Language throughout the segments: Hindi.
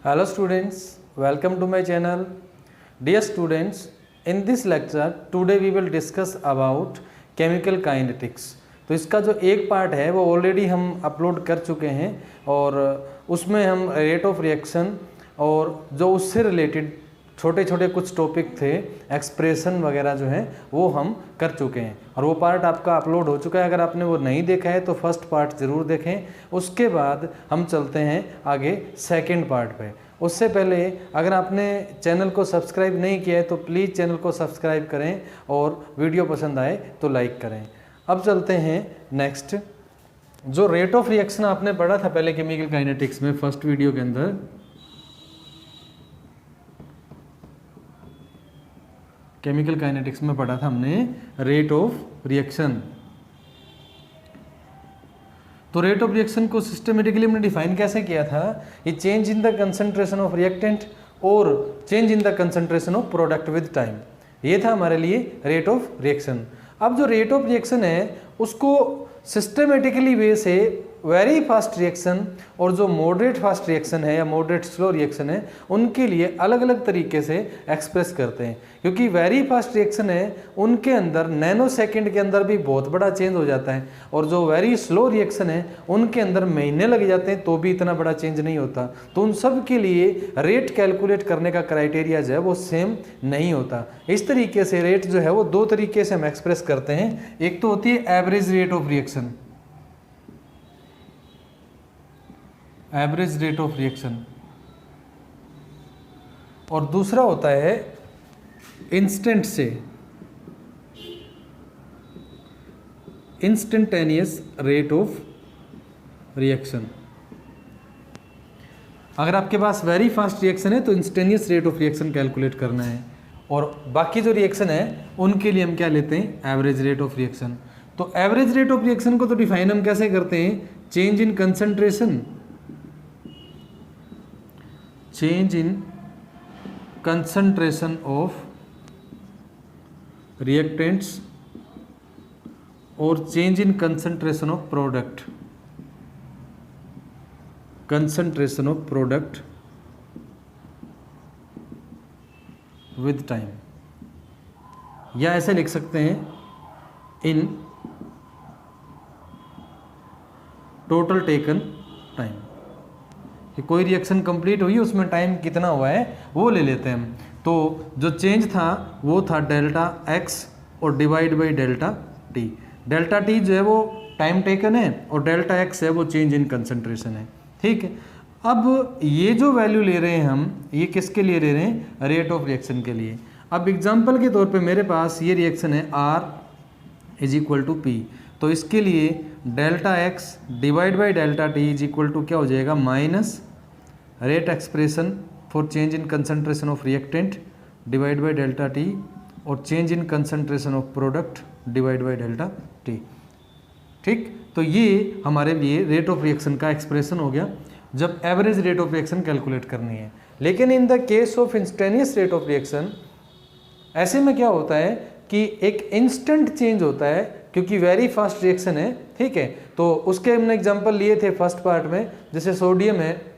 Hello students, welcome to my channel. Dear students, in this lecture today we will discuss about chemical kinetics. तो इसका जो एक पार्ट है वो ऑलरेडी हम अपलोड कर चुके हैं और उसमें हम रेट ऑफ रिएक्शन और जो उससे रिलेटेड छोटे छोटे कुछ टॉपिक थे, एक्सप्रेशन वगैरह जो हैं वो हम कर चुके हैं और वो पार्ट आपका अपलोड हो चुका है। अगर आपने वो नहीं देखा है तो फर्स्ट पार्ट ज़रूर देखें। उसके बाद हम चलते हैं आगे सेकंड पार्ट पे। उससे पहले अगर आपने चैनल को सब्सक्राइब नहीं किया है तो प्लीज़ चैनल को सब्सक्राइब करें और वीडियो पसंद आए तो लाइक करें। अब चलते हैं नेक्स्ट। जो रेट ऑफ रिएक्शन आपने पढ़ा था पहले केमिकल काइनेटिक्स में फर्स्ट वीडियो के अंदर, केमिकल काइनेटिक्स में पढ़ा था हमने रेट ऑफ रिएक्शन। तो रेट ऑफ रिएक्शन को सिस्टमेटिकली हमने डिफाइन कैसे किया था? ये change in the concentration of reactant और change in the concentration of product with time, ये था हमारे लिए रेट ऑफ रिएक्शन। अब जो रेट ऑफ रिएक्शन है उसको सिस्टमेटिकली वे से वेरी फास्ट रिएक्शन और जो मॉडरेट फास्ट रिएक्शन है या मॉडरेट स्लो रिएक्शन है उनके लिए अलग अलग तरीके से एक्सप्रेस करते हैं। क्योंकि वेरी फास्ट रिएक्शन है उनके अंदर नैनो सेकेंड के अंदर भी बहुत बड़ा चेंज हो जाता है और जो वेरी स्लो रिएक्शन है उनके अंदर महीने लग जाते हैं तो भी इतना बड़ा चेंज नहीं होता। तो उन सब के लिए रेट कैलकुलेट करने का क्राइटेरिया जो है वो सेम नहीं होता। इस तरीके से रेट जो है वो दो तरीके से हम एक्सप्रेस करते हैं। एक तो होती है average rate of reaction, average rate of reaction, और दूसरा होता है इंस्टेंट से इंस्टेंटेनियस रेट ऑफ रिएक्शन। अगर आपके पास वेरी फास्ट रिएक्शन है तो instantaneous rate of reaction calculate करना है और बाकी जो रिएक्शन है उनके लिए हम क्या लेते हैं? Average rate of reaction. तो एवरेज रेट ऑफ रिएक्शन को तो डिफाइन हम कैसे करते हैं? Change in concentration, change in concentration of reactants और change in concentration of product, concentration of product with time, या ऐसे लिख सकते हैं इन टोटल टेकन टाइम। कि कोई रिएक्शन कंप्लीट हुई उसमें टाइम कितना हुआ है वो ले लेते हैं हम। तो जो चेंज था वो था डेल्टा एक्स और divide by delta T. Delta T जो है वो टाइम टेकन है और डेल्टा एक्स है वो चेंज इन कंसंट्रेशन है। ठीक है, अब ये जो वैल्यू ले रहे हैं हम, ये किसके लिए ले रहे हैं? रेट ऑफ रिएक्शन के लिए। अब एग्जाम्पल के तौर पे मेरे पास ये रिएक्शन है R is equal to P, तो इसके लिए delta X divide by delta T is equal to क्या हो जाएगा? Minus rate expression for change in concentration of reactant divide by delta T और change in concentration of product divide by delta T. ठीक, तो ये हमारे लिए रेट ऑफ रिएक्शन का एक्सप्रेशन हो गया जब average rate of reaction calculate करनी है। लेकिन in the case of instantaneous rate of reaction ऐसे में क्या होता है कि एक इंस्टेंट चेंज होता है क्योंकि वेरी फास्ट रिएक्शन है। ठीक है, तो उसके हमने एग्जांपल लिए थे फर्स्ट पार्ट में। जैसे सोडियम है,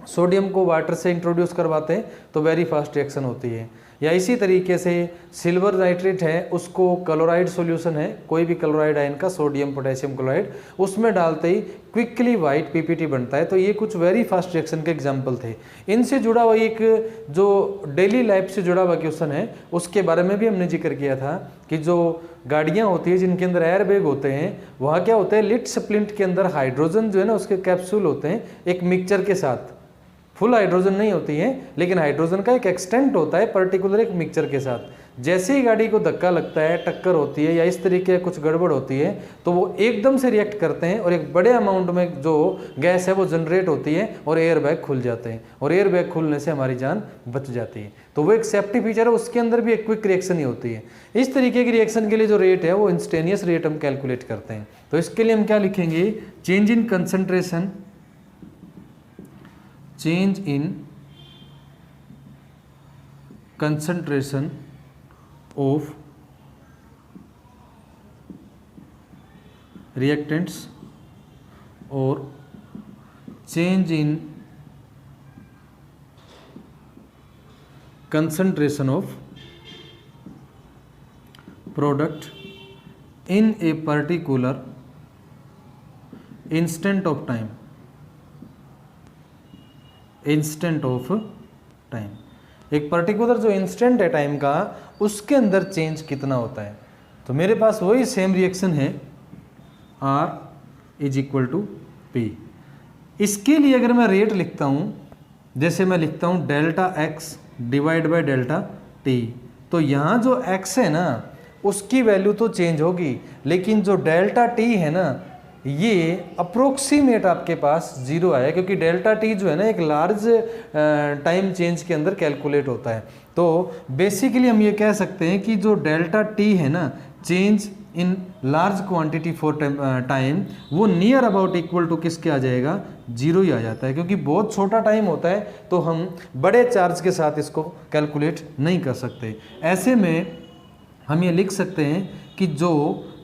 सोडियम को वाटर से इंट्रोड्यूस करवाते हैं तो वेरी फास्ट रिएक्शन होती है। या इसी तरीके से सिल्वर नाइट्रेट है, उसको क्लोराइड सॉल्यूशन है, कोई भी क्लोराइड आयन का, सोडियम पोटेशियम क्लोराइड, उसमें डालते ही क्विकली वाइट पीपीटी बनता है। तो ये कुछ वेरी फास्ट रिएक्शन के एग्जांपल थे। इनसे जुड़ा हुआ एक जो डेली लाइफ से जुड़ा हुआ क्वेश्चन है उसके बारे में भी हमने जिक्र किया था कि जो गाड़ियाँ होती है जिनके अंदर एयर बैग होते हैं, वहाँ क्या होता है, लिड स्प्लिंट के अंदर हाइड्रोजन जो है ना उसके कैप्सूल होते हैं एक मिक्सचर के साथ। फुल हाइड्रोजन नहीं होती है लेकिन हाइड्रोजन का एक एक्सटेंट होता है पर्टिकुलर एक मिक्सचर के साथ। जैसे ही गाड़ी को धक्का लगता है, टक्कर होती है या इस तरीके कुछ गड़बड़ होती है तो वो एकदम से रिएक्ट करते हैं और एक बड़े अमाउंट में जो गैस है वो जनरेट होती है और एयर बैग खुल जाते हैं और एयर बैग खुलने से हमारी जान बच जाती है। तो वो एक सेफ्टी फीचर है, उसके अंदर भी एक क्विक रिएक्शन ही होती है। इस तरीके की रिएक्शन के लिए जो रेट है वो इंस्टेंटेनियस रेट हम कैलकुलेट करते हैं। तो इसके लिए हम क्या लिखेंगे? Change in concentration, change in concentration of reactants or change in concentration of product in a particular instant of time, instant of time, एक पर्टिकुलर जो इंस्टेंट है टाइम का उसके अंदर चेंज कितना होता है। तो मेरे पास वही सेम रिएक्शन है R is equal to P. इसके लिए अगर मैं रेट लिखता हूँ, जैसे मैं लिखता हूँ delta X divide by delta T, तो यहाँ जो x है ना उसकी वैल्यू तो चेंज होगी, लेकिन जो डेल्टा टी है ना ये अप्रोक्सीमेट आपके पास जीरो आया, क्योंकि डेल्टा टी जो है ना एक लार्ज टाइम चेंज के अंदर कैलकुलेट होता है। तो बेसिकली हम ये कह सकते हैं कि जो डेल्टा टी है ना change in large quantity for time, वो नियर अबाउट इक्वल टू किसके आ जाएगा, जीरो ही आ जाता है, क्योंकि बहुत छोटा टाइम होता है तो हम बड़े चार्ज के साथ इसको कैलकुलेट नहीं कर सकते। ऐसे में हम ये लिख सकते हैं कि जो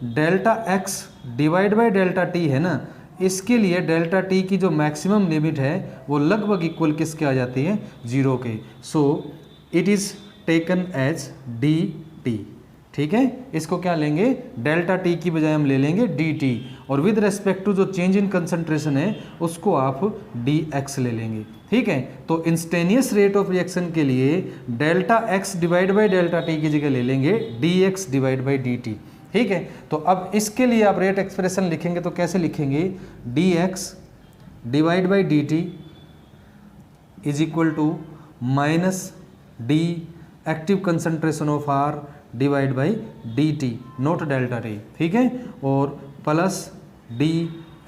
delta X divide by delta T है ना, इसके लिए डेल्टा टी की जो मैक्सिमम लिमिट है वो लगभग इक्वल किसके आ जाती है, जीरो के। So it is taken as D T. ठीक है, इसको क्या लेंगे, डेल्टा टी की बजाय हम ले लेंगे डी टी, और विद रेस्पेक्ट टू जो चेंज इन कंसंट्रेशन है उसको आप डी एक्स ले लेंगे। ठीक है, तो इंस्टेनियस रेट ऑफ रिएक्शन के लिए delta X divide by delta T की जगह ले लेंगे D X divide by D T. ठीक है, तो अब इसके लिए आप रेट एक्सप्रेशन लिखेंगे तो कैसे लिखेंगे, D X divide by D T is equal to minus D active concentration of R divide by D T not delta T. ठीक है, और plus D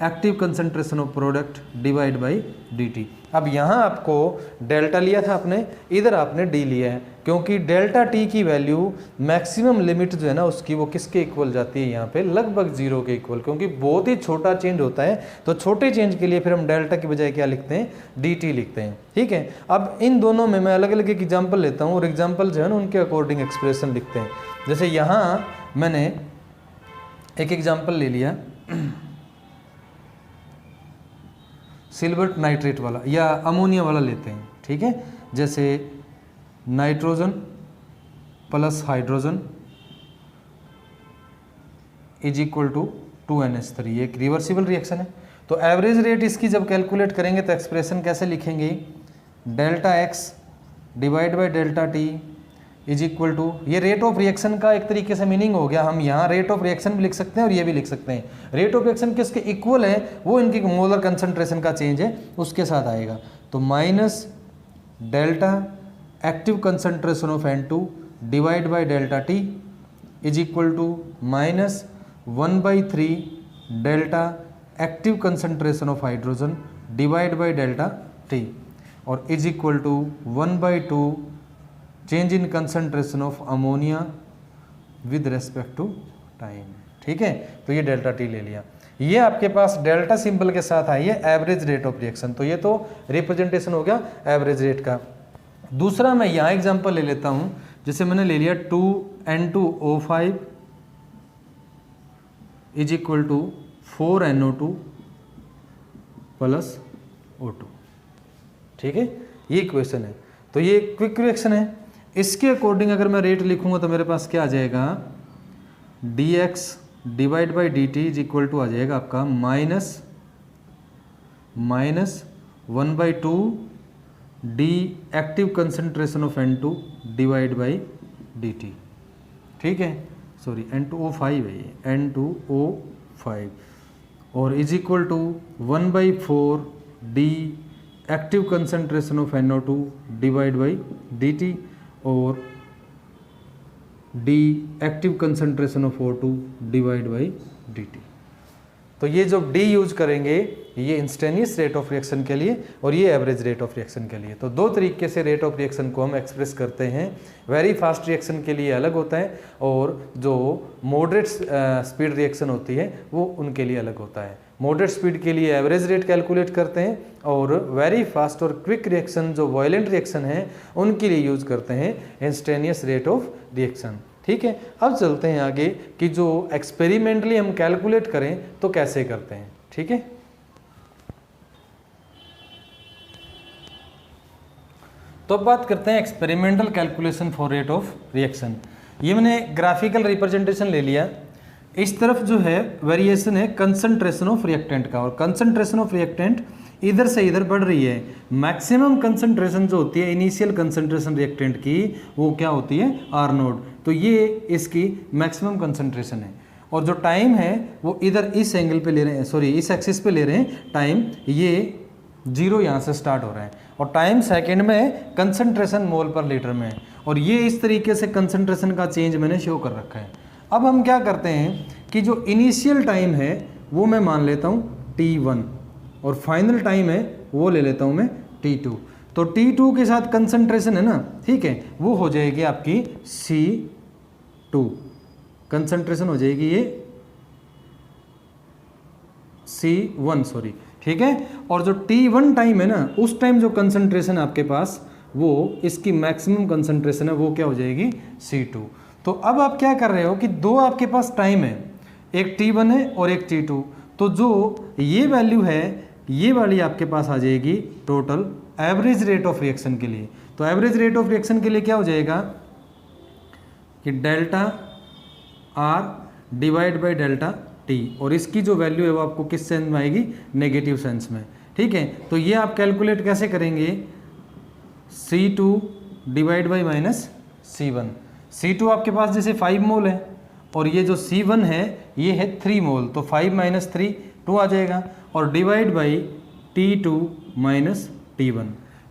active concentration of product divide by D T. अब यहाँ आपको डेल्टा लिया था आपने, इधर आपने डी लिया है, क्योंकि डेल्टा टी की वैल्यू मैक्सिमम लिमिट जो है ना उसकी वो किसके इक्वल जाती है, यहाँ पे लगभग जीरो के इक्वल, क्योंकि बहुत ही छोटा चेंज होता है। तो छोटे चेंज के लिए फिर हम डेल्टा की बजाय क्या लिखते हैं, डी टी लिखते हैं। ठीक है, अब इन दोनों में मैं अलग अलग एक एग्जाम्पल लेता हूँ और एग्जाम्पल जो है ना उनके अकॉर्डिंग एक्सप्रेशन लिखते हैं। जैसे यहाँ मैंने एक एग्जाम्पल ले लिया सिल्वर नाइट्रेट वाला या अमोनिया वाला लेते हैं। ठीक है, जैसे nitrogen plus hydrogen is equal to 2NH3, ये एक रिवर्सिबल रिएक्शन है। तो एवरेज रेट इसकी जब कैलकुलेट करेंगे तो एक्सप्रेशन कैसे लिखेंगे, delta X divide by delta T is equal to, ये रेट ऑफ रिएक्शन का एक तरीके से मीनिंग हो गया। हम यहाँ रेट ऑफ रिएक्शन भी लिख सकते हैं और ये भी लिख सकते हैं। रेट ऑफ रिएक्शन किसके इक्वल है, वो इनकी मोलर कंसंट्रेशन का चेंज है उसके साथ आएगा। तो minus delta active concentration of N2 divide by delta T is equal to minus 1/3 delta active concentration of hydrogen divide by delta T, और is equal to 1/2 change in concentration of ammonia with respect to time. ठीक है, तो ये डेल्टा टी ले लिया। ये आपके पास डेल्टा सिंबल के साथ आई है एवरेज रेट ऑफ रिएक्शन, तो ये तो रिप्रेजेंटेशन हो गया एवरेज रेट का। दूसरा मैं यहाँ एग्जांपल ले लेता हूँ, जैसे मैंने ले लिया 2N2O5 is equal to 4NO2 plus O2। ठीक है, ये इक्वेशन है, तो ये क्विक रिएक्शन है। इसके अकॉर्डिंग अगर मैं रेट लिखूंगा तो मेरे पास क्या आ जाएगा, dx divide by D T is equal to आ जाएगा आपका minus 1/2 D active concentration of N2 divide by D T. ठीक है, सॉरी N2O5 है ये, N2O5, और is equal to 1/4 D active concentration of NO2 divide by D T, और D active concentration of O2 divide by D T. तो ये जो डी यूज करेंगे ये इंस्टेनियस रेट ऑफ रिएक्शन के लिए और ये एवरेज रेट ऑफ रिएक्शन के लिए। तो दो तरीके से रेट ऑफ रिएक्शन को हम एक्सप्रेस करते हैं। वेरी फास्ट रिएक्शन के लिए अलग होता है और जो मॉडरेट स्पीड रिएक्शन होती है वो उनके लिए अलग होता है। मॉडरेट स्पीड के लिए एवरेज रेट कैलकुलेट करते हैं और वेरी फास्ट और क्विक रिएक्शन जो वायलेंट रिएक्शन है उनके लिए यूज करते हैं इंस्टेनियस रेट ऑफ रिएक्शन। ठीक है, अब चलते हैं आगे कि जो एक्सपेरिमेंटली हम कैलकुलेट करें तो कैसे करते हैं। ठीक है, तो अब बात करते हैं experimental calculation for rate of reaction. ये मैंने ग्राफिकल रिप्रेजेंटेशन ले लिया। इस तरफ जो है वेरिएशन है कंसंट्रेशन ऑफ रिएक्टेंट का, और कंसंट्रेशन ऑफ रिएक्टेंट इधर से इधर बढ़ रही है। मैक्सिमम कंसंट्रेशन जो होती है इनिशियल कंसंट्रेशन रिएक्टेंट की, वो क्या होती है, आर नोट। तो ये इसकी मैक्सिमम कंसंट्रेशन है, और जो टाइम है वो इधर इस एंगल पे ले रहे हैं, सॉरी इस एक्सिस पे ले रहे हैं टाइम, ये 0 यहाँ से स्टार्ट हो रहा है, और टाइम सेकंड में है, कंसंट्रेशन मोल पर लीटर में है, और ये इस तरीके से कंसंट्रेशन का चेंज मैंने शो कर रखा है। अब हम क्या करते हैं कि जो इनिशियल टाइम है वो मैं मान लेता हूँ T1, और फाइनल टाइम है वो ले लेता हूँ मैं T2। तो T2 के साथ कंसंट्रेशन है ना, ठीक है, वो हो जाएगी आपकी C2, कंसंट्रेशन हो जाएगी ये C1, सॉरी, ठीक है। और जो T1 टाइम है ना, उस टाइम जो कंसंट्रेशन आपके पास, वो इसकी मैक्सिमम कंसंट्रेशन है, वो क्या हो जाएगी, C2। तो अब आप क्या कर रहे हो कि दो आपके पास टाइम है, एक T1 है और एक T2, तो जो ये वैल्यू है ये वाली आपके पास आ जाएगी total average rate of reaction के लिए। तो एवरेज रेट ऑफ रिएक्शन के लिए क्या हो जाएगा कि delta R divide by delta T, और इसकी जो वैल्यू है वो आपको किस सेंस में आएगी, नेगेटिव सेंस में, ठीक है। तो ये आप कैलकुलेट कैसे करेंगे, C2 divide by minus C1। C2 आपके पास जैसे 5 मोल है, और ये जो C1 है ये है 3 मोल, तो 5 माइनस 3 2 आ जाएगा, और divide by T2 minus T1।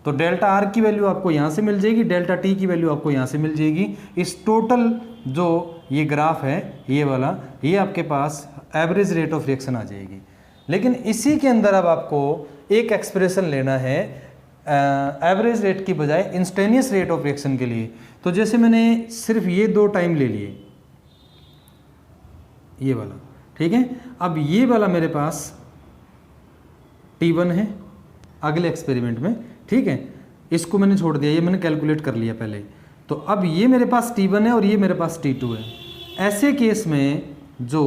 तो डेल्टा R की वैल्यू आपको यहाँ से मिल जाएगी, डेल्टा T की वैल्यू आपको यहाँ से मिल जाएगी। इस टोटल जो ये ग्राफ है ये वाला, ये आपके पास एवरेज रेट ऑफ रिएक्शन आ जाएगी। लेकिन इसी के अंदर अब आपको एक एक्सप्रेशन लेना है एवरेज रेट की बजाय इंस्टेनियस रेट ऑफ रिएक्शन के लिए। तो जैसे मैंने सिर्फ ये दो टाइम ले लिए, ये वाला, ठीक है। अब ये वाला मेरे पास T1 है अगले एक्सपेरिमेंट में, ठीक है, इसको मैंने छोड़ दिया, ये मैंने कैलकुलेट कर लिया पहले। तो अब ये मेरे पास T1 है और ये मेरे पास T2 है। ऐसे केस में जो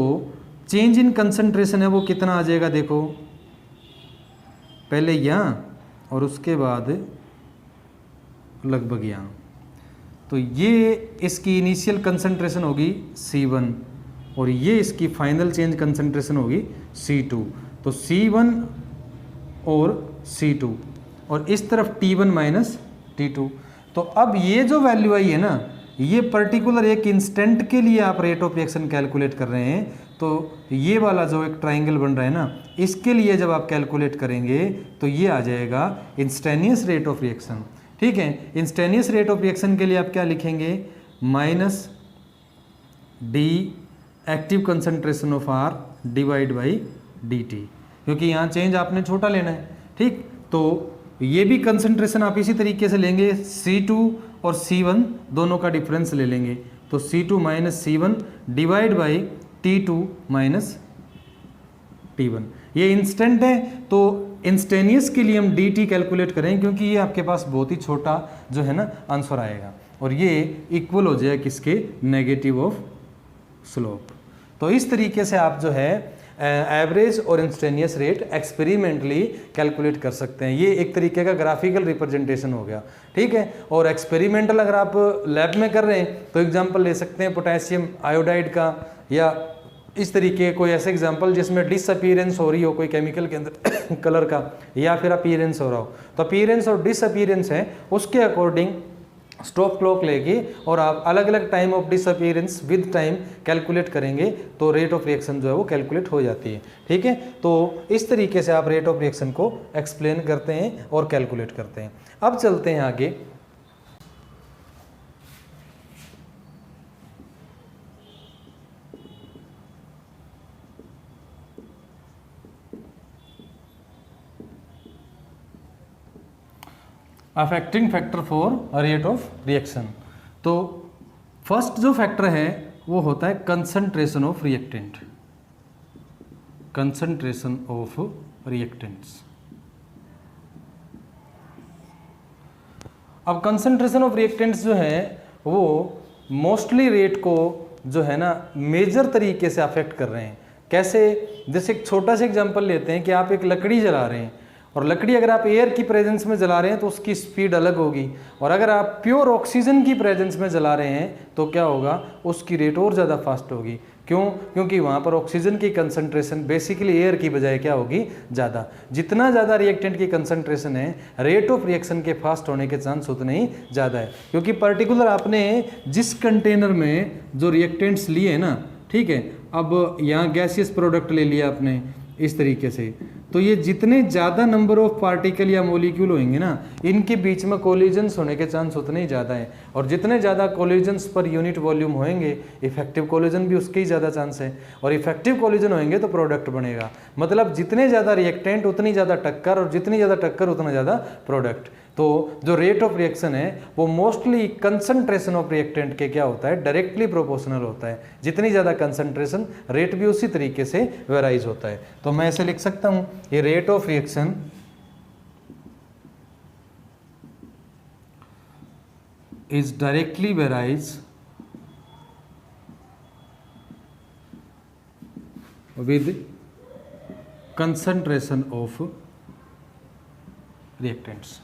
चेंज इन कंसंट्रेशन है वो कितना आ जाएगा, देखो पहले यहाँ और उसके बाद लगभग यहाँ। तो ये इसकी इनिशियल कंसंट्रेशन होगी C1, और ये इसकी फाइनल चेंज कंसंट्रेशन होगी C2। तो C1 और C2, और इस तरफ T1 माइनस T2। तो अब ये जो वैल्यू आई है ना, ये पर्टिकुलर एक इंस्टेंट के लिए आप रेट ऑफ रिएक्शन कैलकुलेट कर रहे हैं। तो ये वाला जो एक ट्राइंगल बन रहा है ना, इसके लिए जब आप कैलकुलेट करेंगे तो ये आ जाएगा इंस्टेनियस रेट ऑफ रिएक्शन, ठीक है। इंस्टेनियस रेट ऑफ रिएक्शन के लिए आप क्या लिखेंगे, minus D active concentration of R divide by dt, क्योंकि यहाँ चेंज आपने छोटा लेना है, ठीक। तो ये भी कंसंट्रेशन आप इसी तरीके से लेंगे, C2 और C1 दोनों का डिफरेंस ले लेंगे, तो C2 minus C1 divide by T2 minus T1। ये इंस्टेंट है, तो इंस्टेनियस के लिए हम dt कैलकुलेट करें, क्योंकि ये आपके पास बहुत ही छोटा जो है ना आंसर आएगा, और ये इक्वल हो जाए किसके, नेगेटिव ऑफ स्लोप। तो इस तरीके से आप जो है एवरेज और इंस्टेनियस रेट एक्सपेरिमेंटली कैलकुलेट कर सकते हैं। ये एक तरीके का ग्राफिकल रिप्रेजेंटेशन हो गया, ठीक है। और एक्सपेरिमेंटल अगर आप लैब में कर रहे हैं तो एग्जांपल ले सकते हैं पोटेशियम आयोडाइड का, या इस तरीके कोई ऐसे एग्जांपल जिसमें डिसअपीयरेंस हो रही हो कोई केमिकल के अंदर कलर का, या फिर अपीयरेंस हो रहा हो। तो अपीयरेंस और डिसअपीयरेंस है उसके अकॉर्डिंग स्टॉप क्लॉक लेगी, और आप अलग अलग time of disappearance with time calculate करेंगे, तो रेट ऑफ रिएक्शन जो है वो कैलकुलेट हो जाती है, ठीक है। तो इस तरीके से आप रेट ऑफ रिएक्शन को एक्सप्लेन करते हैं और कैलकुलेट करते हैं। अब चलते हैं आगे। Affecting factor for rate of reaction. तो फर्स्ट जो फैक्टर है वो होता है concentration of reactant, concentration of reactants. अब कंसंट्रेशन ऑफ रिएक्टेंट्स जो है वो मोस्टली रेट को जो है ना मेजर तरीके से अफेक्ट कर रहे हैं। कैसे, जैसे एक छोटा सा एग्जांपल लेते हैं कि आप एक लकड़ी जला रहे हैं और लकड़ी अगर आप एयर की प्रेजेंस में जला रहे हैं तो उसकी स्पीड अलग होगी, और अगर आप प्योर ऑक्सीजन की प्रेजेंस में जला रहे हैं तो क्या होगा, उसकी रेट और ज़्यादा फास्ट होगी। क्यों? क्योंकि वहाँ पर ऑक्सीजन की कंसंट्रेशन बेसिकली एयर की बजाय क्या होगी, ज़्यादा। जितना ज़्यादा रिएक्टेंट की कंसंट्रेशन है, रेट ऑफ रिएक्शन के फास्ट होने के चांस उतने ही ज़्यादा है। क्योंकि पर्टिकुलर आपने जिस कंटेनर में जो रिएक्टेंट्स लिए ना, ठीक है, अब यहाँ गैसियस प्रोडक्ट ले लिया आपने इस तरीके से, तो ये जितने ज़्यादा नंबर ऑफ पार्टिकल या मॉलिक्यूल होंगे ना, इनके बीच में कोलिजन्स होने के चांस उतने ही ज़्यादा हैं, और जितने ज़्यादा कोलिजन्स पर यूनिट वॉल्यूम होंगे, इफेक्टिव कोलिजन भी उसके ही ज़्यादा चांस है, और इफेक्टिव कोलिजन होंगे तो प्रोडक्ट बनेगा। मतलब जितने ज़्यादा रिएक्टेंट उतनी ज़्यादा टक्कर, और जितनी ज़्यादा टक्कर उतना ज़्यादा प्रोडक्ट। तो जो रेट ऑफ रिएक्शन है वो मोस्टली कंसंट्रेशन ऑफ रिएक्टेंट के क्या होता है, डायरेक्टली प्रोपोर्शनल होता है। जितनी ज़्यादा कंसंट्रेशन, रेट भी उसी तरीके से वेराइज होता है। तो मैं ऐसे लिख सकता हूँ, ये rate of reaction is directly varies with concentration of reactants.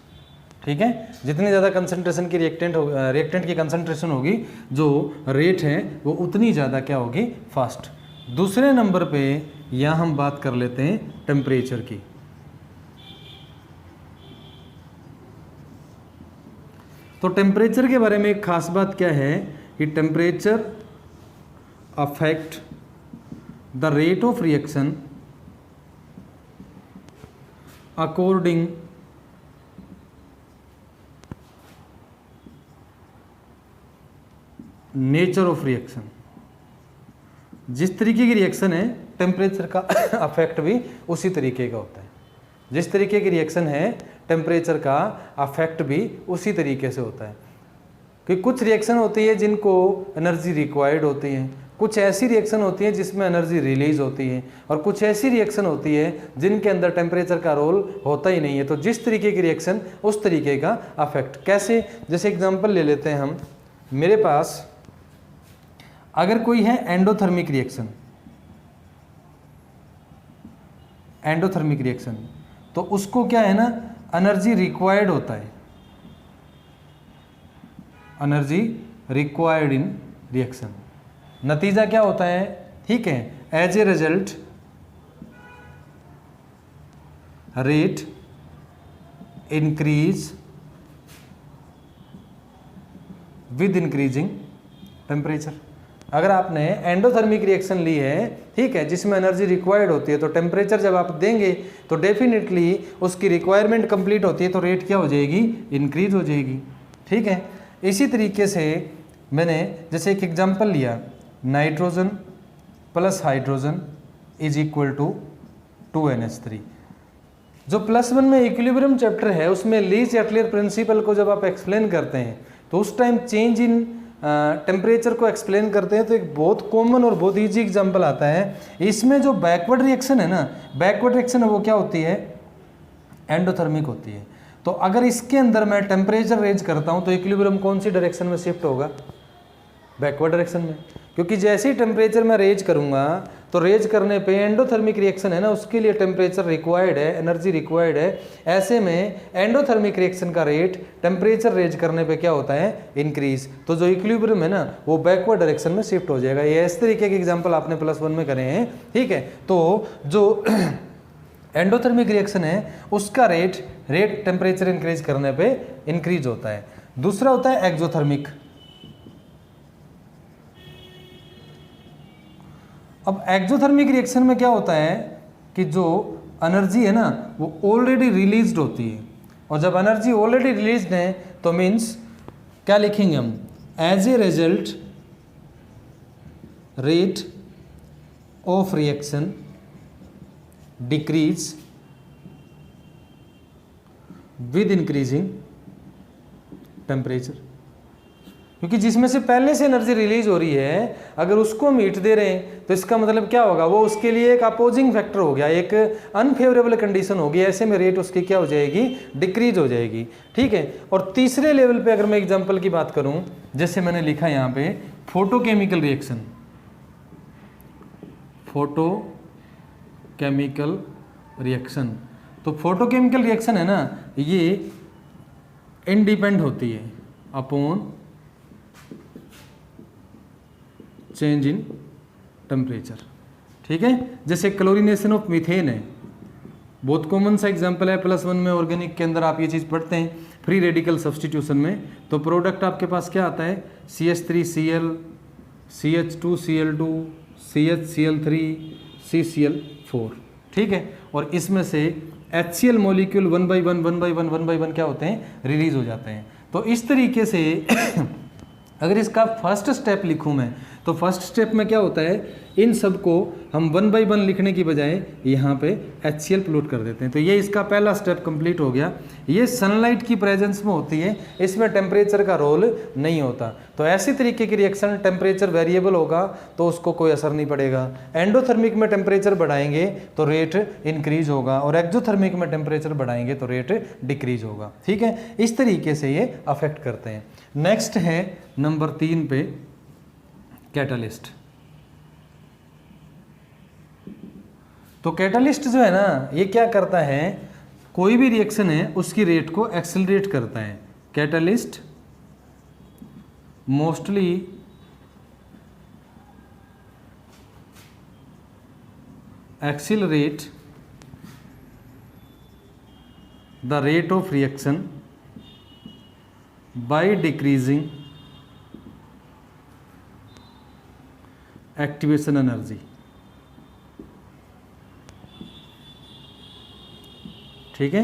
ठीक है, जितनी ज़्यादा कंसंट्रेशन की रिएक्टेंट की कंसंट्रेशन होगी, जो रेट है वो उतनी ज़्यादा क्या होगी, फास्ट। दूसरे नंबर पे यहाँ हम बात कर लेते हैं टेम्परेचर की। तो टेम्परेचर के बारे में एक खास बात क्या है कि temperature affect the rate of reaction according nature of reaction. जिस तरीके की रिएक्शन है, टेम्परेचर का अफेक्ट भी उसी तरीके का होता है। जिस तरीके की रिएक्शन है, टेम्परेचर का अफेक्ट भी उसी तरीके से होता है। कि कुछ रिएक्शन होती है जिनको एनर्जी रिक्वायर्ड होती है, कुछ ऐसी रिएक्शन होती है जिसमें एनर्जी रिलीज होती है, और कुछ ऐसी रिएक्शन होती है जिनके अंदर टेम्परेचर का रोल होता ही नहीं है। तो जिस तरीके की रिएक्शन, उस तरीके का अफेक्ट। कैसे? जैसे एग्जांपल ले लेते हैं हम, मेरे पास अगर कोई है एंडोथर्मिक रिएक्शन, एंडोथर्मिक रिएक्शन, तो उसको क्या है ना, एनर्जी रिक्वायर्ड होता है, एनर्जी रिक्वायर्ड इन रिएक्शन। नतीजा क्या होता है, ठीक है, as a result rate increase with increasing temperature. अगर आपने एंडोथर्मिक रिएक्शन ली है, ठीक है, जिसमें एनर्जी रिक्वायर्ड होती है, तो टेम्परेचर जब आप देंगे तो डेफिनेटली उसकी रिक्वायरमेंट कंप्लीट होती है, तो रेट क्या हो जाएगी, इंक्रीज हो जाएगी। ठीक है, इसी तरीके से मैंने जैसे एक एग्जांपल लिया, nitrogen plus hydrogen is equal to 2NH3। जो +1 में इक्विलिब्रियम चैप्टर है, उसमें लीस्ट एटलियर प्रिंसिपल को जब आप एक्सप्लेन करते हैं तो उस टाइम चेंज इन टेम्परेचर को एक्सप्लेन करते हैं, तो एक बहुत कॉमन और बहुत इजी एग्जांपल आता है। इसमें जो बैकवर्ड रिएक्शन है ना, बैकवर्ड रिएक्शन है वो क्या होती है, एंडोथर्मिक होती है। तो अगर इसके अंदर मैं टेम्परेचर रेज करता हूं तो इक्विलिब्रियम कौन सी डायरेक्शन में शिफ्ट होगा, बैकवर्ड डायरेक्शन में। क्योंकि जैसे ही टेम्परेचर मैं रेज करूंगा तो रेज करने पे एंडोथर्मिक रिएक्शन है ना, उसके लिए टेम्परेचर रिक्वायर्ड है, एनर्जी रिक्वायर्ड है। ऐसे में एंडोथर्मिक रिएक्शन का रेट टेम्परेचर रेज करने पे क्या होता है, इंक्रीज। तो जो इक्विलिब्रियम है ना, वो बैकवर्ड डायरेक्शन में शिफ्ट हो जाएगा। ये इस तरीके के एग्जाम्पल आपने +1 में करे हैं। ठीक है, तो जो एंडोथर्मिक रिएक्शन है उसका रेट टेम्परेचर इंक्रीज करने पे इंक्रीज होता है। दूसरा होता है एक्सोथर्मिक। अब एक्सोथर्मिक रिएक्शन में क्या होता है कि जो एनर्जी है ना वो ऑलरेडी रिलीज्ड होती है, और जब एनर्जी ऑलरेडी रिलीज्ड है तो मीन्स क्या लिखेंगे हम, as a result rate of reaction decrease with increasing temperature. क्योंकि जिसमें से पहले से एनर्जी रिलीज हो रही है, अगर उसको हम हीट दे रहे हैं तो इसका मतलब क्या होगा, वो उसके लिए एक अपोजिंग फैक्टर हो गया, एक अनफेवरेबल कंडीशन होगी। ऐसे में रेट उसकी क्या हो जाएगी, डिक्रीज हो जाएगी। ठीक है, और तीसरे लेवल पे अगर मैं एग्जांपल की बात करूं, जैसे मैंने लिखा यहाँ पे फोटोकेमिकल रिएक्शन, फोटोकेमिकल रिएक्शन। तो फोटोकेमिकल रिएक्शन है ना, ये इंडिपेंड होती है अपॉन चेंज इन टेम्परेचर, ठीक है। जैसे क्लोरीनेशन ऑफ मीथेन है, बहुत कॉमन सा एग्जांपल है, +1 में ऑर्गेनिक के अंदर आप ये चीज़ पढ़ते हैं फ्री रेडिकल सब्स्टिट्यूशन में। तो प्रोडक्ट आपके पास क्या आता है, CH3Cl, CH2Cl2, CHCl3, CCl4, ठीक है। और इसमें से HCl मॉलिक्यूल 1 by 1 क्या होते हैं, रिलीज हो जाते हैं। तो इस तरीके से अगर इसका फर्स्ट स्टेप लिखूं मैं, तो फर्स्ट स्टेप में क्या होता है, इन सब को हम 1 by 1 लिखने की बजाय यहाँ पे HCl प्लॉट कर देते हैं। तो ये इसका पहला स्टेप कंप्लीट हो गया। ये सनलाइट की प्रेजेंस में होती है, इसमें टेम्परेचर का रोल नहीं होता। तो ऐसी तरीके की रिएक्शन टेम्परेचर वेरिएबल होगा तो उसको कोई असर नहीं पड़ेगा। एंडोथर्मिक में टेम्परेचर बढ़ाएंगे तो रेट इंक्रीज होगा, और एक्जोथर्मिक में टेम्परेचर बढ़ाएंगे तो रेट डिक्रीज होगा, ठीक है। इस तरीके से ये अफेक्ट करते हैं। नेक्स्ट है नंबर 3 पे कैटलिस्ट। तो कैटलिस्ट जो है ना, ये क्या करता है, कोई भी रिएक्शन है उसकी रेट को एक्सेलरेट करता है। Catalyst mostly accelerate the rate of reaction by decreasing activation energy, ठीक है।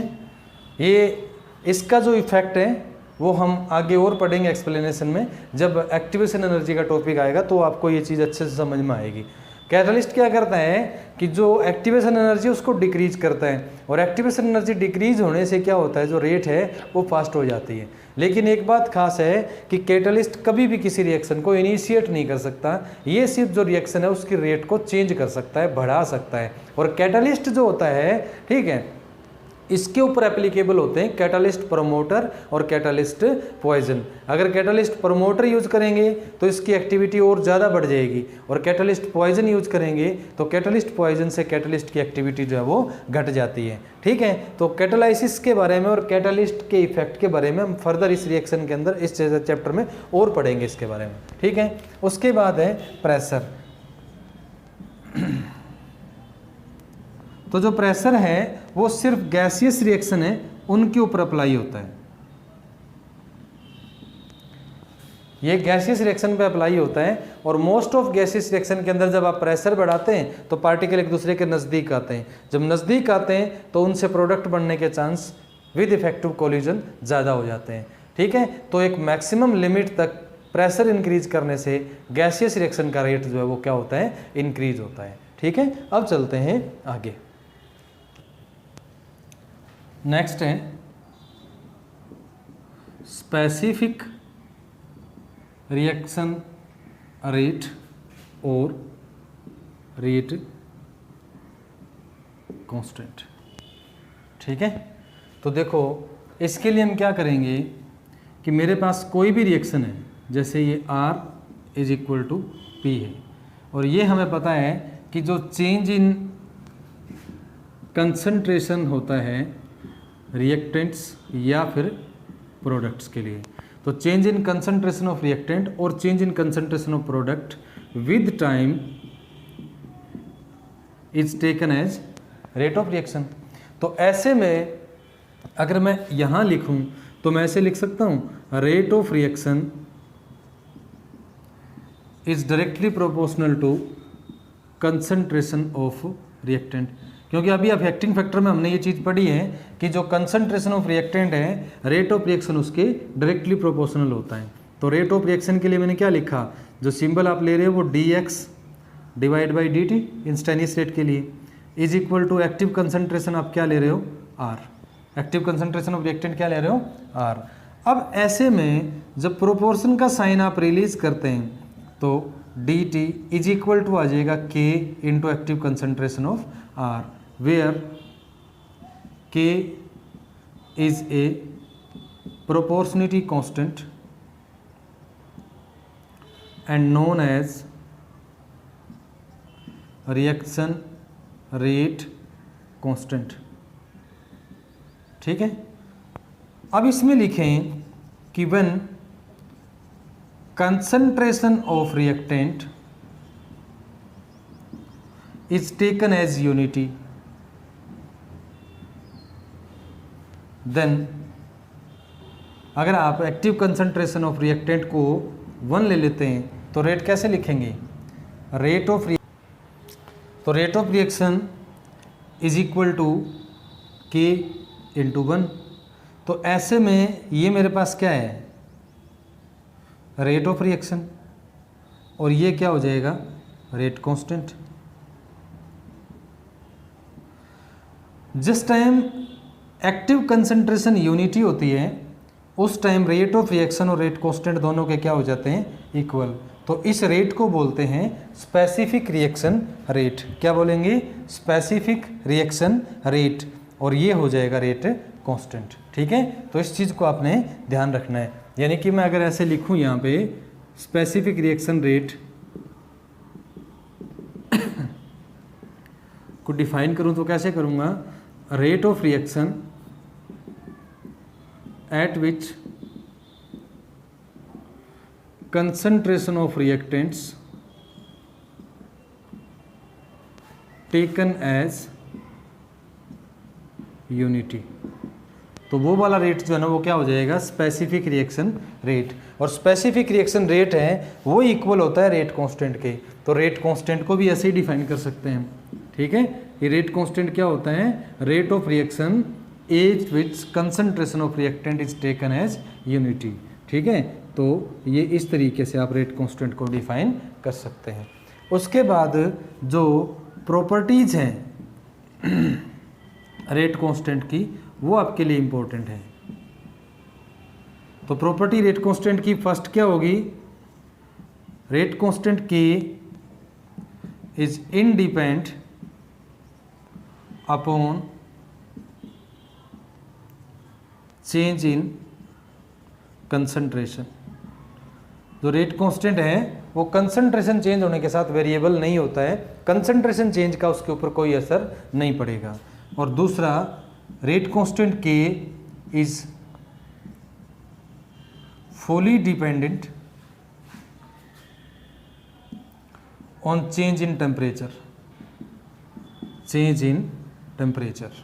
ये इसका जो इफेक्ट है वो हम आगे और पढ़ेंगे एक्सप्लेनेशन में, जब एक्टिवेशन एनर्जी का टॉपिक आएगा तो आपको ये चीज़ अच्छे से समझ में आएगी। कैटलिस्ट क्या करता है कि जो एक्टिवेशन एनर्जी उसको डिक्रीज करता है, और एक्टिवेशन एनर्जी डिक्रीज होने से क्या होता है, जो रेट है वो फास्ट हो जाती है। लेकिन एक बात खास है कि कैटलिस्ट कभी भी किसी रिएक्शन को इनिशिएट नहीं कर सकता, ये सिर्फ जो रिएक्शन है उसकी रेट को चेंज कर सकता है, बढ़ा सकता है। और कैटलिस्ट जो होता है, ठीक है, इसके ऊपर एप्लीकेबल होते हैं कैटलिस्ट प्रमोटर और कैटलिस्ट पॉइजन। अगर कैटलिस्ट प्रमोटर यूज करेंगे तो इसकी एक्टिविटी और ज़्यादा बढ़ जाएगी, और कैटलिस्ट पॉइजन यूज करेंगे तो कैटलिस्ट पॉइजन से कैटलिस्ट की एक्टिविटी जो है वो घट जाती है, ठीक है। तो कैटालाइसिस के बारे में और कैटलिस्ट के इफेक्ट के बारे में हम फर्दर इस रिएक्शन के अंदर इस चैप्टर में और पढ़ेंगे इसके बारे में, ठीक है। उसके बाद है प्रेशर। तो जो प्रेशर है वो सिर्फ गैसियस रिएक्शन है उनके ऊपर अप्लाई होता है। ये गैसियस रिएक्शन पे अप्लाई होता है, और मोस्ट ऑफ गैसियस रिएक्शन के अंदर जब आप प्रेशर बढ़ाते हैं तो पार्टिकल एक दूसरे के नज़दीक आते हैं। जब नज़दीक आते हैं तो उनसे प्रोडक्ट बनने के चांस विद इफेक्टिव कोलिजन ज़्यादा हो जाते हैं, ठीक है। तो एक मैक्सिमम लिमिट तक प्रेशर इंक्रीज करने से गैसियस रिएक्शन का रेट जो है वो क्या होता है, इंक्रीज होता है, ठीक है। अब चलते हैं आगे। नेक्स्ट है स्पेसिफिक रिएक्शन रेट और रेट कांस्टेंट, ठीक है। तो देखो इसके लिए हम क्या करेंगे कि मेरे पास कोई भी रिएक्शन है, जैसे ये R = P है, और ये हमें पता है कि जो चेंज इन कंसंट्रेशन होता है रिएक्टेंट्स या फिर प्रोडक्ट्स के लिए, तो change in concentration of reactant और change in concentration of product with time is taken as rate of reaction. तो ऐसे में अगर मैं यहाँ लिखूँ तो मैं ऐसे लिख सकता हूँ, rate of reaction is directly proportional to concentration of reactant. क्योंकि अभी अफेक्टिंग फैक्टर में हमने ये चीज़ पढ़ी है कि जो कंसंट्रेशन ऑफ रिएक्टेंट है, रेट ऑफ रिएक्शन उसके डायरेक्टली प्रोपोर्शनल होता है। तो रेट ऑफ रिएक्शन के लिए मैंने क्या लिखा, जो सिंबल आप ले रहे हो वो dx/dt इंस्टेनियस रेट के लिए is equal to active concentration आप क्या ले रहे हो, R। Active concentration of reactant क्या ले रहे हो, R। अब ऐसे में जब प्रोपोर्शन का साइन आप रिलीज करते हैं तो dt इज इक्वल टू आ जाएगा K into active concentration of R, where K is a proportionality constant and known as reaction rate constant, ठीक है। अब इसमें लिखें कि when concentration of reactant is taken as unity then, अगर आप एक्टिव कंसंट्रेशन ऑफ रिएक्टेंट को 1 ले लेते हैं तो रेट कैसे लिखेंगे, rate of reaction is equal to K into 1। तो ऐसे में ये मेरे पास क्या है, रेट ऑफ रिएक्शन, और ये क्या हो जाएगा, रेट कांस्टेंट। जिस टाइम एक्टिव कंसंट्रेशन यूनिटी होती है उस टाइम रेट ऑफ रिएक्शन और रेट कांस्टेंट दोनों के क्या हो जाते हैं, इक्वल। तो इस रेट को बोलते हैं स्पेसिफिक रिएक्शन रेट। क्या बोलेंगे, स्पेसिफिक रिएक्शन रेट, और ये हो जाएगा रेट कांस्टेंट। ठीक है, तो इस चीज़ को आपने ध्यान रखना है। यानी कि मैं अगर ऐसे लिखूं यहाँ पे स्पेसिफिक रिएक्शन रेट को डिफाइन करूं तो कैसे करूंगा, rate of reaction at which concentration of reactants taken as unity। तो वो वाला रेट जो है ना वो क्या हो जाएगा, स्पेसिफिक रिएक्शन रेट। और स्पेसिफिक रिएक्शन रेट है वो इक्वल होता है रेट कांस्टेंट के। तो रेट कांस्टेंट को भी ऐसे ही डिफाइन कर सकते हैं। ठीक है, ये रेट कांस्टेंट क्या होता है, rate of reaction as which concentration of reactant is taken as unity. ठीक है, तो ये इस तरीके से आप रेट कांस्टेंट को डिफाइन कर सकते हैं। उसके बाद जो प्रॉपर्टीज़ हैं रेट कांस्टेंट की वो आपके लिए इम्पोर्टेंट है। तो प्रॉपर्टी रेट कांस्टेंट की फर्स्ट क्या होगी, रेट कांस्टेंट के is independent upon change in concentration. जो रेट कांस्टेंट है वो कंसंट्रेशन चेंज होने के साथ वेरिएबल नहीं होता है, कंसंट्रेशन चेंज का उसके ऊपर कोई असर नहीं पड़ेगा। और दूसरा, रेट कांस्टेंट के is fully dependent on change in temperature, change in temperature.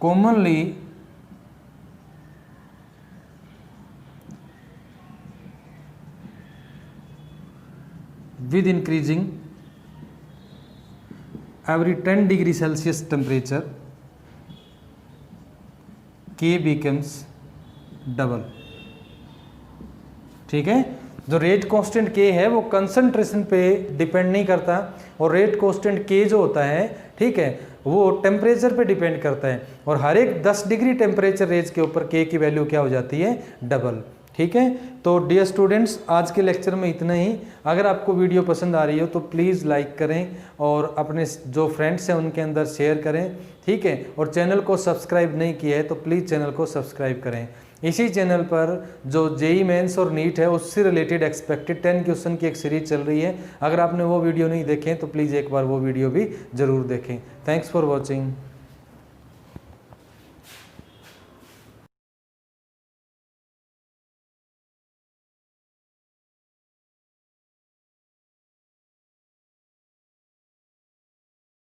Commonly with increasing every 10 degree Celsius temperature K becomes double। ठीक है, जो रेट कांस्टेंट K है वो कंसंट्रेशन पे डिपेंड नहीं करता, और रेट कांस्टेंट K जो होता है, ठीक है, वो टेम्परेचर पे डिपेंड करता है, और हर एक 10 डिग्री टेम्परेचर रेंज के ऊपर K की वैल्यू क्या हो जाती है, डबल। ठीक है, तो डियर स्टूडेंट्स आज के लेक्चर में इतना ही। अगर आपको वीडियो पसंद आ रही हो तो प्लीज़ लाइक करें और अपने जो फ्रेंड्स हैं उनके अंदर शेयर करें। ठीक है, और चैनल को सब्सक्राइब नहीं किया है तो प्लीज़ चैनल को सब्सक्राइब करें। इसी चैनल पर जो जेई मेंस और नीट है उससे रिलेटेड एक्सपेक्टेड 10 क्वेश्चन की एक सीरीज चल रही है। अगर आपने वो वीडियो नहीं देखे तो प्लीज़ एक बार वो वीडियो भी ज़रूर देखें। Thanks for watching.